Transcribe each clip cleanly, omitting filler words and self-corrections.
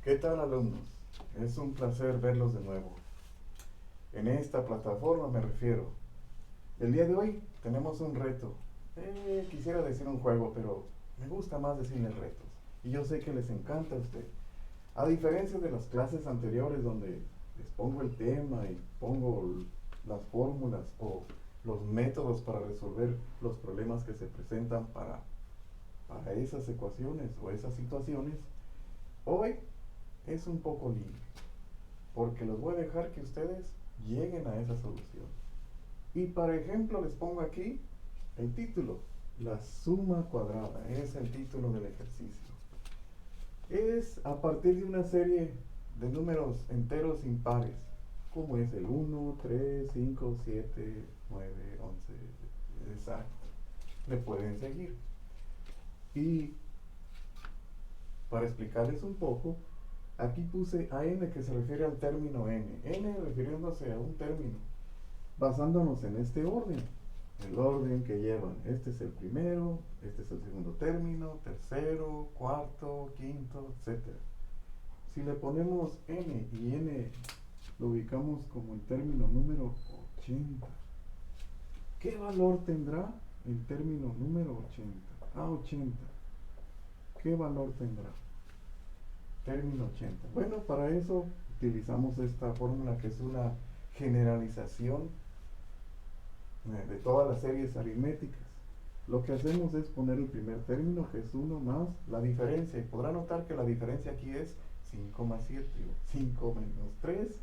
¿Qué tal, alumnos? Es un placer verlos de nuevo. En esta plataforma me refiero. El día de hoy tenemos un reto. Quisiera decir un juego, pero me gusta más decirle retos. Y yo sé que les encanta a usted. A diferencia de las clases anteriores donde les pongo el tema y pongo las fórmulas o los métodos para resolver los problemas que se presentan para esas ecuaciones o esas situaciones, hoy es un poco libre, porque los voy a dejar que ustedes lleguen a esa solución. Y para ejemplo les pongo aquí el título, la suma cuadrada, es el título del ejercicio. Es a partir de una serie de números enteros impares, como es el 1, 3, 5, 7, 9, 11, exacto. Le pueden seguir. Y para explicarles un poco, aquí puse a n que se refiere al término n refiriéndose a un término, basándonos en este orden, el orden que llevan. Este es el primero, este es el segundo término, tercero, cuarto, quinto, etcétera. Si le ponemos n y n lo ubicamos como el término número 80, ¿qué valor tendrá el término número 80? A 80, ¿qué valor tendrá? Término 80. Bueno, para eso utilizamos esta fórmula que es una generalización de todas las series aritméticas. Lo que hacemos es poner el primer término, que es 1 más la diferencia. Y podrá notar que la diferencia aquí es 5 más 7. 5 menos 3,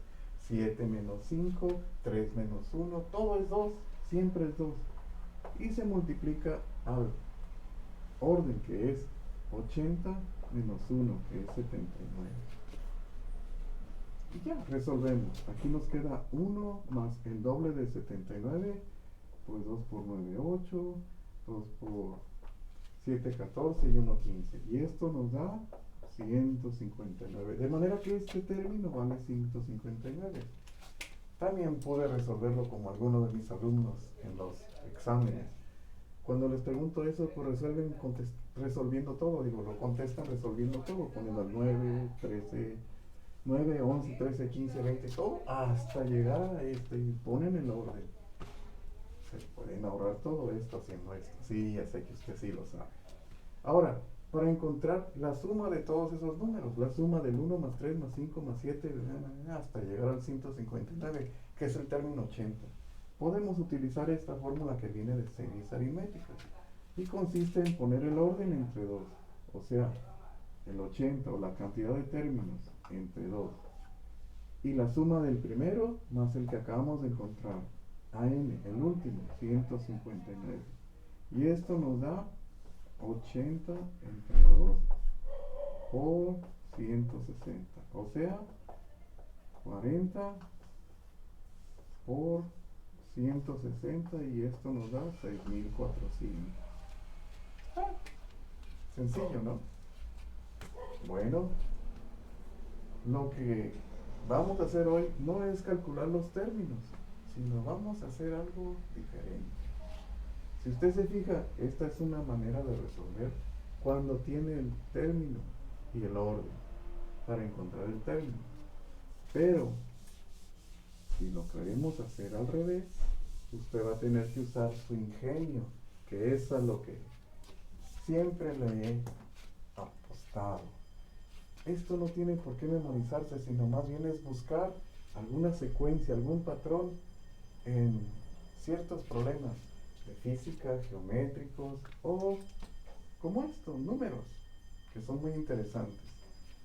7 menos 5, 3 menos 1. Todo es 2, siempre es 2. Y se multiplica al orden, que es 80 menos 1, que es 79. Y ya, resolvemos. Aquí nos queda 1 más el doble de 79, pues 2 por 9, 8, 2 por 7, 14 y 1, 15. Y esto nos da 159. De manera que este término vale 159. También pude resolverlo como algunos de mis alumnos en los exámenes. Cuando les pregunto eso, pues resuelven resolviendo todo. Digo, lo contestan resolviendo todo, poniendo al 9, 13, 9, 11, 13, 15, 20, todo, hasta llegar a este y ponen el orden. Se pueden ahorrar todo esto haciendo esto. Sí, ya sé que usted sí lo sabe. Ahora, para encontrar la suma de todos esos números, la suma del 1 más 3 más 5 más 7, hasta llegar al 159, que es el término 80, podemos utilizar esta fórmula que viene de series aritméticas y consiste en poner el orden entre 2, o sea, el 80 o la cantidad de términos entre 2 y la suma del primero más el que acabamos de encontrar, an, el último, 159. Y esto nos da 80 entre 2 por 160, o sea, 40 por 160, y esto nos da 6400. Sencillo, ¿no? Bueno, lo que vamos a hacer hoy no es calcular los términos, sino vamos a hacer algo diferente. Si usted se fija, esta es una manera de resolver cuando tiene el término y el orden para encontrar el término. Pero si lo queremos hacer al revés, usted va a tener que usar su ingenio, que es a lo que siempre le he apostado. Esto no tiene por qué memorizarse, sino más bien es buscar alguna secuencia, algún patrón en ciertos problemas de física, geométricos o como estos números, que son muy interesantes.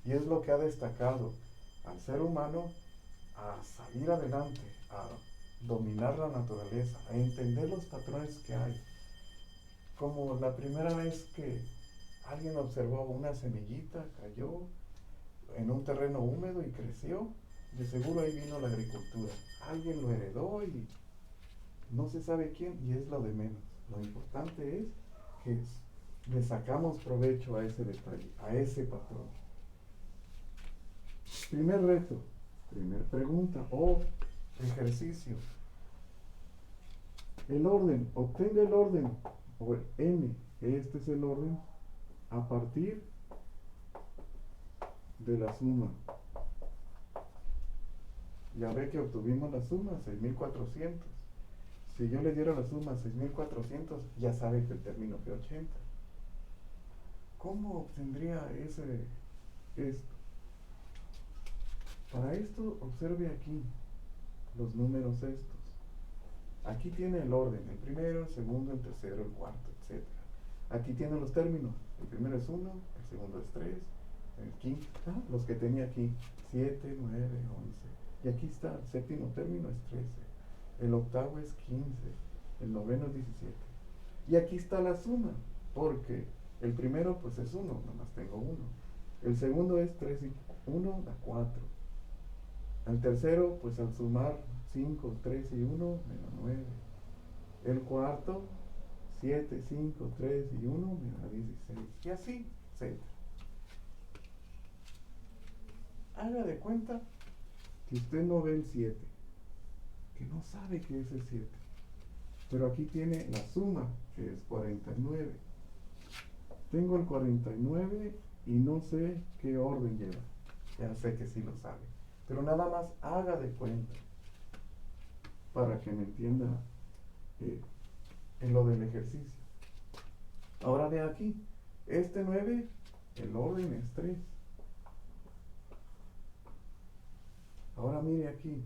Y es lo que ha destacado al ser humano a salir adelante, a dominar la naturaleza, a entender los patrones que hay. Como la primera vez que alguien observó una semillita, cayó en un terreno húmedo y creció, de seguro ahí vino la agricultura. Alguien lo heredó y no se sabe quién, y es lo de menos. Lo importante es que le sacamos provecho a ese detalle, a ese patrón. Primer reto, primer pregunta o ejercicio. El orden, obtenga el orden, o el n, este es el orden, a partir de la suma. Ya ve que obtuvimos la suma, 6.400. Si yo le diera la suma 6.400, ya sabe que el término fue 80. ¿Cómo obtendría esto? Para esto, observe aquí los números estos. Aquí tiene el orden, el primero, el segundo, el tercero, el cuarto, etc. Aquí tiene los términos. El primero es 1, el segundo es 3, el quinto, los que tenía aquí, 7, 9, 11. Y aquí está, el séptimo término es 13, el octavo es 15, el noveno es 17. Y aquí está la suma, porque el primero pues es 1, nomás tengo 1. El segundo es 3 y 1 da 4. El tercero, pues al sumar 5, 3 y 1 me da 9. El cuarto, 7, 5, 3 y 1 me da 16. Y así, etc. Haga de cuenta que usted no ve el 7, que no sabe qué es el 7. Pero aquí tiene la suma, que es 49. Tengo el 49 y no sé qué orden lleva. Ya sé que sí lo sabe. Pero nada más haga de cuenta para que me entienda en lo del ejercicio. Ahora ve aquí, este 9, el orden es 3. Ahora mire aquí,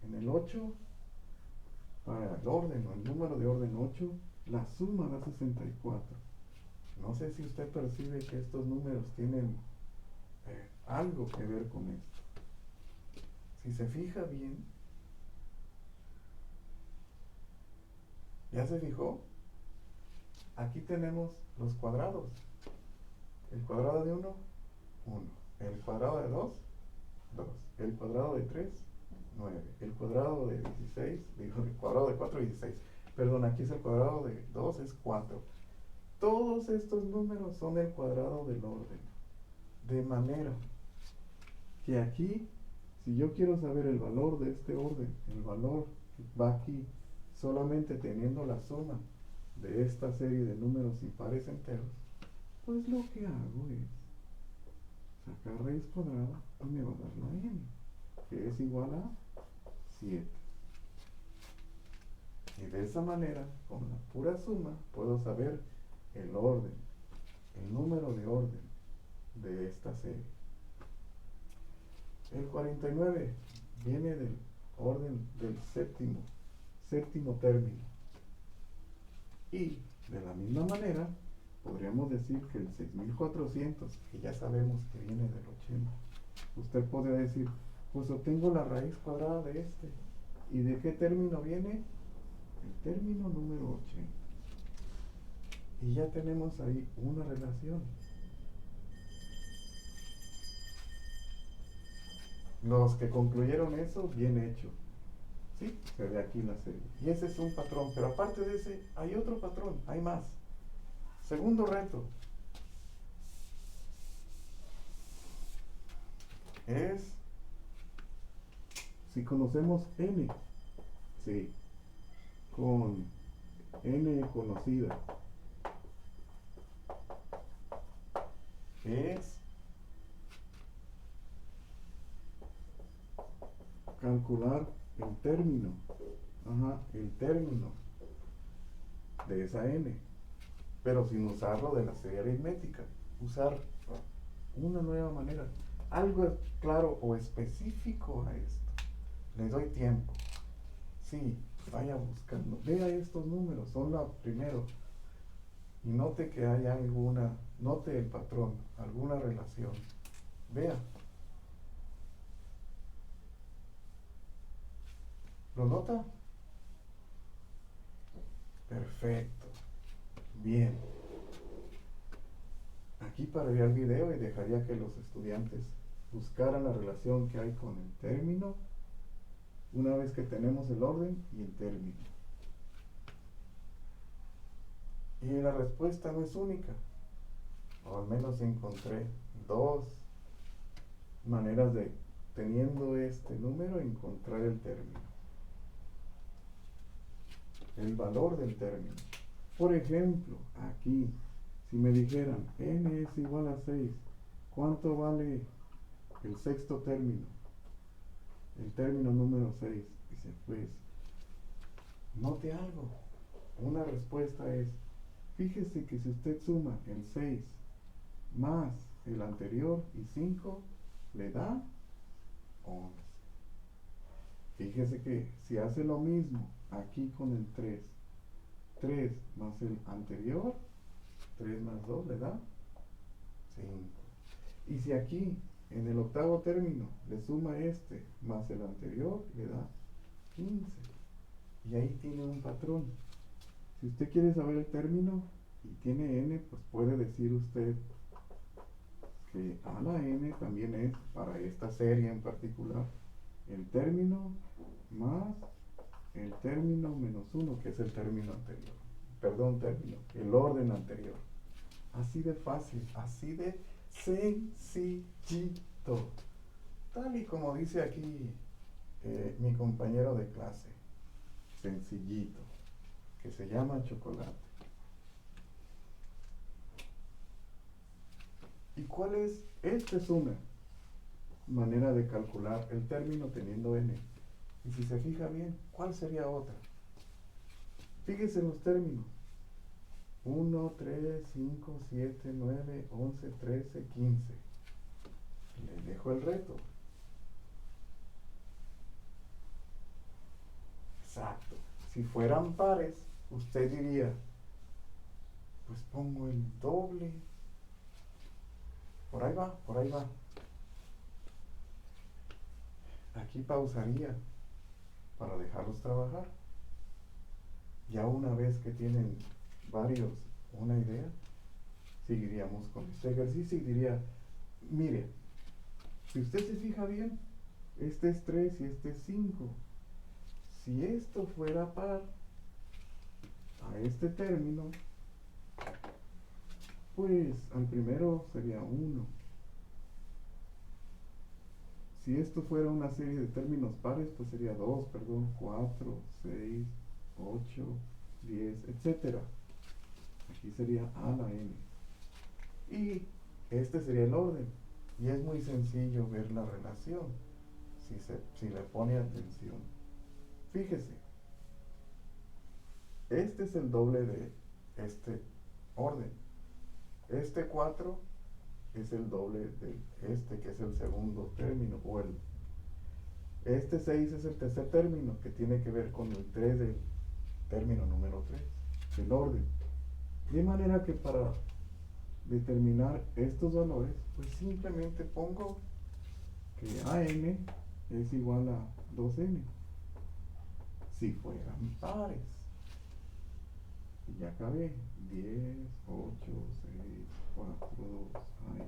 en el 8, para el orden o el número de orden 8, la suma da 64. No sé si usted percibe que estos números tienen algo que ver con esto. Si se fija bien, ¿ya se fijó? Aquí tenemos los cuadrados. El cuadrado de 1, 1. El cuadrado de 2, 2. El cuadrado de 3, 9. El cuadrado de 16, digo, el cuadrado de 4, 16. Perdón, aquí es el cuadrado de 2, es 4. Todos estos números son el cuadrado del orden. De manera que aquí, si yo quiero saber el valor de este orden, el valor va aquí, solamente teniendo la suma de esta serie de números impares enteros, pues lo que hago es sacar raíz cuadrada y me va a dar la n, que es igual a 7. Y de esa manera, con la pura suma, puedo saber el orden, el número de orden de esta serie. El 49 viene del orden del séptimo término. Y de la misma manera, podríamos decir que el 6400, que ya sabemos que viene del 80, usted podría decir, pues obtengo la raíz cuadrada de este. ¿Y de qué término viene? El término número 80. Y ya tenemos ahí una relación. Los que concluyeron eso, bien hecho. ¿Sí? Se ve aquí la serie. Y ese es un patrón. Pero aparte de ese, hay otro patrón. Hay más. Segundo reto. Es si conocemos n. Sí. Con n conocida. Es calcular el término. El término de esa n. Pero sin usarlo de la serie aritmética. Usar una nueva manera. Algo claro o específico a esto. Le doy tiempo. Sí, vaya buscando. Vea estos números, son los primeros. Y note que hay note el patrón, alguna relación. Vea. ¿Lo nota? Perfecto. Bien. Aquí pararía el video y dejaría que los estudiantes buscaran la relación que hay con el término, una vez que tenemos el orden y el término. Y la respuesta no es única, o al menos encontré dos maneras de, teniendo este número, encontrar el término, el valor del término. Por ejemplo, aquí, si me dijeran n es igual a 6, ¿cuánto vale el sexto término, el término número 6. Dice, pues, note algo. Una respuesta es, fíjese que si usted suma el 6 más el anterior y 5, le da 11. Fíjese que si hace lo mismo aquí con el 3, 3 más el anterior, 3 más 2 le da 5. Y si aquí en el octavo término le suma este más el anterior, le da 15. Y ahí tiene un patrón. Si usted quiere saber el término y tiene n, pues puede decir usted que a la n también es, para esta serie en particular, el término más el término menos 1, que es el término anterior. Perdón, término, el orden anterior. Así de fácil, así de sencillito. Tal y como dice aquí mi compañero de clase, sencillito, que se llama Chocolate. ¿Y cuál es? Esta es una manera de calcular el término teniendo n. Y si se fija bien, ¿cuál sería otra? Fíjese en los términos. 1, 3, 5, 7, 9, 11, 13, 15. Le dejo el reto. Exacto. Si fueran pares, usted diría, pues pongo el doble. Por ahí va, por ahí va. Aquí pausaría para dejarlos trabajar. Ya una vez que tienen varios una idea, seguiríamos con este ejercicio y diría, mire, si usted se fija bien, este es 3 y este es 5. Si esto fuera par a este término, pues al primero sería 1. Si esto fuera una serie de términos pares, pues sería 2, 4, 6, 8, 10, etc. Aquí sería a la n. Y este sería el orden. Y es muy sencillo ver la relación si le pone atención. Fíjese, este es el doble de este orden. Este 4 es el doble de este, que es el segundo término, o este 6 es el tercer término, que tiene que ver con el 3 del término número 3, el orden. De manera que para determinar estos valores, pues simplemente pongo que AN es igual a 2N, si fueran pares. Y ya acabé, 10, 8, 6, 4, 2, ay.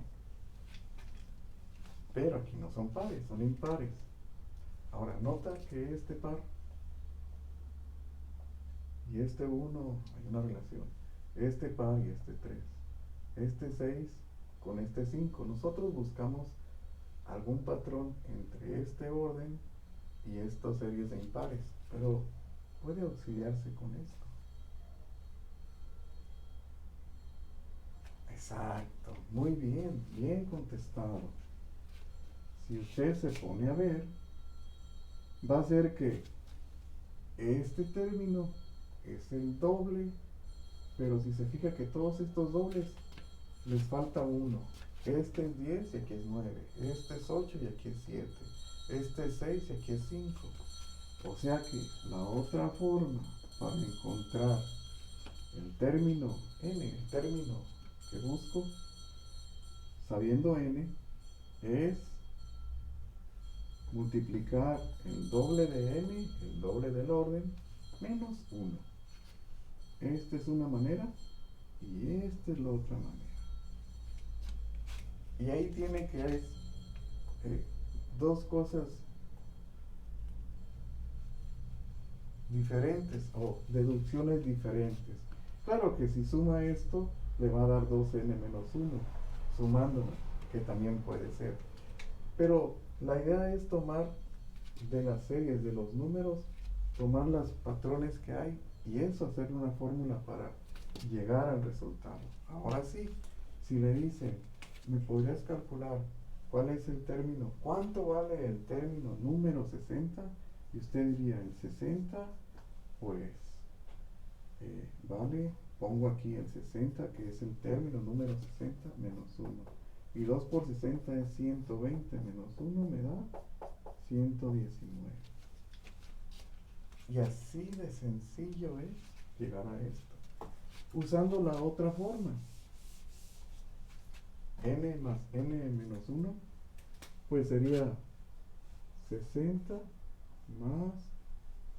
Pero aquí no son pares, son impares. Ahora nota que este par y este 1 hay una relación. Este par y este 3. Este 6 con este 5. Nosotros buscamos algún patrón entre este orden y estas series de impares, pero puede auxiliarse con esto. Exacto, muy bien, bien contestado. Si usted se pone a ver, va a ser que este término es el doble, pero si se fija que todos estos dobles les falta uno. Este es 10 y aquí es 9. Este es 8 y aquí es 7. Este es 6 y aquí es 5. O sea que la otra forma para encontrar el término n, el término que busco, sabiendo n, es multiplicar el doble de n, el doble del orden, menos 1. Esta es una manera y esta es la otra manera. Y ahí tiene que es dos cosas diferentes o deducciones diferentes. Claro que si suma esto, le va a dar 2n menos 1, sumándolo, que también puede ser. Pero la idea es tomar de las series, de los números, tomar los patrones que hay y eso, hacer una fórmula para llegar al resultado. Ahora sí, si le dicen, ¿me podrías calcular ¿Cuál es el término? ¿Cuánto vale el término número 60? Y usted diría, el 60, pues, vale, pongo aquí el 60, que es el término número 60, menos 1. Y 2 por 60 es 120, menos 1 me da 119. Y así de sencillo es llegar a esto. Usando la otra forma. N más n menos 1, pues sería 60 más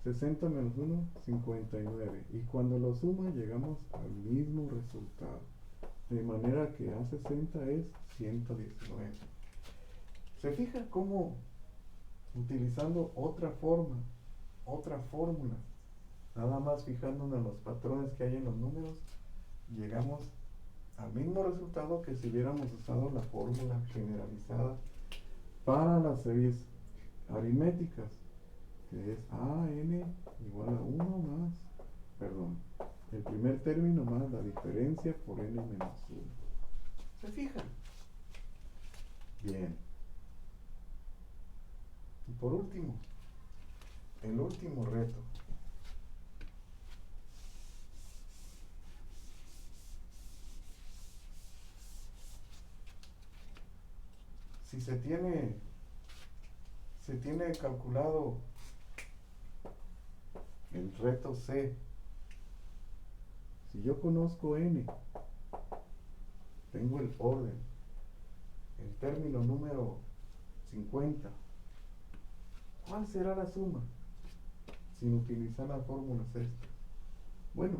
60 menos 1, 59. Y cuando lo suma llegamos al mismo resultado. De manera que A60 es 119. ¿Se fija cómo utilizando otra forma, otra fórmula, nada más fijándonos en los patrones que hay en los números, llegamos al mismo resultado que si hubiéramos usado la fórmula generalizada para las series aritméticas, que es AN igual a 1 más, perdón, el primer término más la diferencia por n menos 1. ¿Se fijan? Bien. Y por último, el último reto. Si se tiene calculado el reto C, si yo conozco n, tengo el orden, el término número 50, ¿cuál será la suma? Sin utilizar la fórmula sexta. Bueno,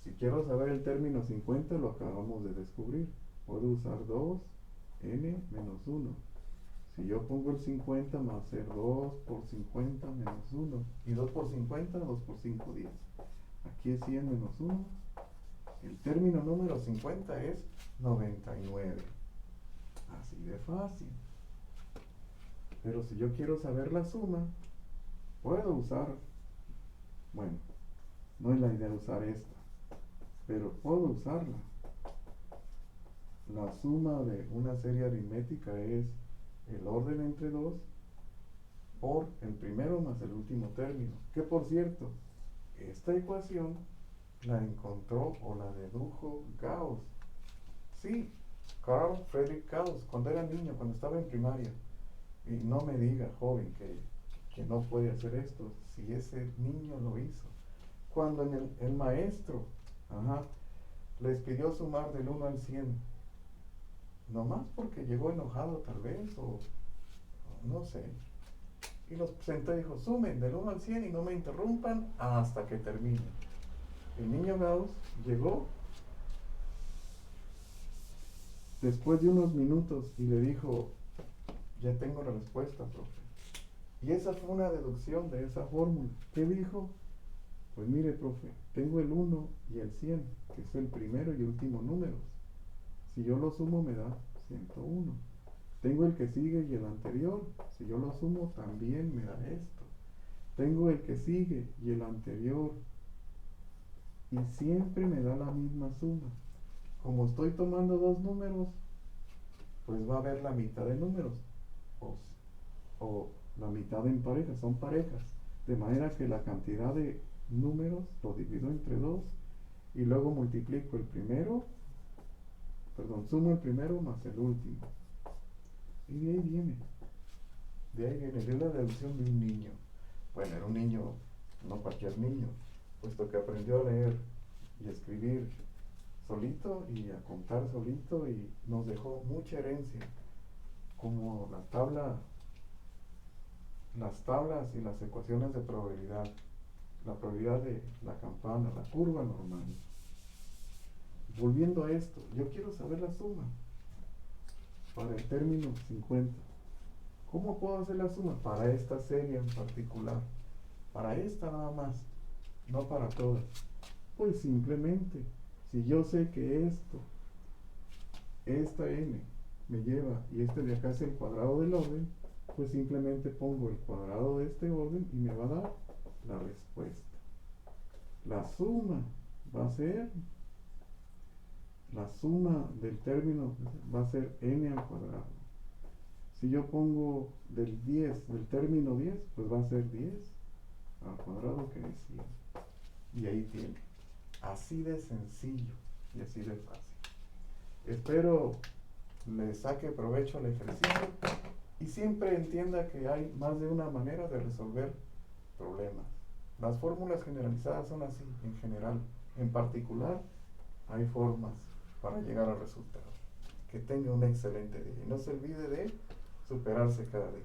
si quiero saber el término 50, lo acabamos de descubrir. Puedo usar 2, n menos 1. Si yo pongo el 50 más ser 2 por 50 menos 1. Y 2 por 50, 2 por 5, 10. Aquí es 100 menos 1. El término número 50 es 99. Así de fácil. Pero si yo quiero saber la suma, puedo usar, bueno, no es la idea usar esta, pero puedo usarla. La suma de una serie aritmética es el orden entre 2 por el primero más el último término. Que por cierto, esta ecuación la encontró o la dedujo Gauss. Sí, Carl Friedrich Gauss, cuando era niño, cuando estaba en primaria. Y no me diga, joven, que no puede hacer esto, si ese niño lo hizo. Cuando el maestro, les pidió sumar del 1 al 100, nomás porque llegó enojado tal vez, o no sé, y los sentó y dijo, sumen del 1 al 100 y no me interrumpan hasta que termine. El niño Gauss llegó después de unos minutos y le dijo, ya tengo la respuesta, profe. Y esa fue una deducción de esa fórmula. ¿Qué dijo? Pues mire, profe, tengo el 1 y el 100, que es el primero y último número. Si yo lo sumo me da 101. Tengo el que sigue y el anterior. Si yo lo sumo también me da esto. Tengo el que sigue y el anterior. Y siempre me da la misma suma. Como estoy tomando dos números, pues va a haber la mitad de números. O la mitad en parejas, son parejas. De manera que la cantidad de números lo divido entre 2 y luego multiplico el primero, sumo el primero más el último. Y de ahí viene, de la deducción de un niño. Bueno, era un niño, no cualquier niño, puesto que aprendió a leer y a escribir solito y a contar solito y nos dejó mucha herencia, como las tablas y las ecuaciones de probabilidad, la probabilidad de la campana, la curva normal. Volviendo a esto, yo quiero saber la suma para el término 50. ¿Cómo puedo hacer la suma? Para esta serie en particular, para esta nada más, no para todas. Pues simplemente, si yo sé que esta n me lleva y este de acá es el cuadrado del orden, pues simplemente pongo el cuadrado de este orden y me va a dar la respuesta. La suma va a ser, la suma del término va a ser n al cuadrado. Si yo pongo del término 10, pues va a ser 10 al cuadrado, que es 100. Y ahí tiene. Así de sencillo y así de fácil. Espero le saque provecho al ejercicio y siempre entienda que hay más de una manera de resolver problemas. Las fórmulas generalizadas son así, en general. En particular, hay formas para llegar al resultado. Que tenga un excelente día y no se olvide de superarse cada día.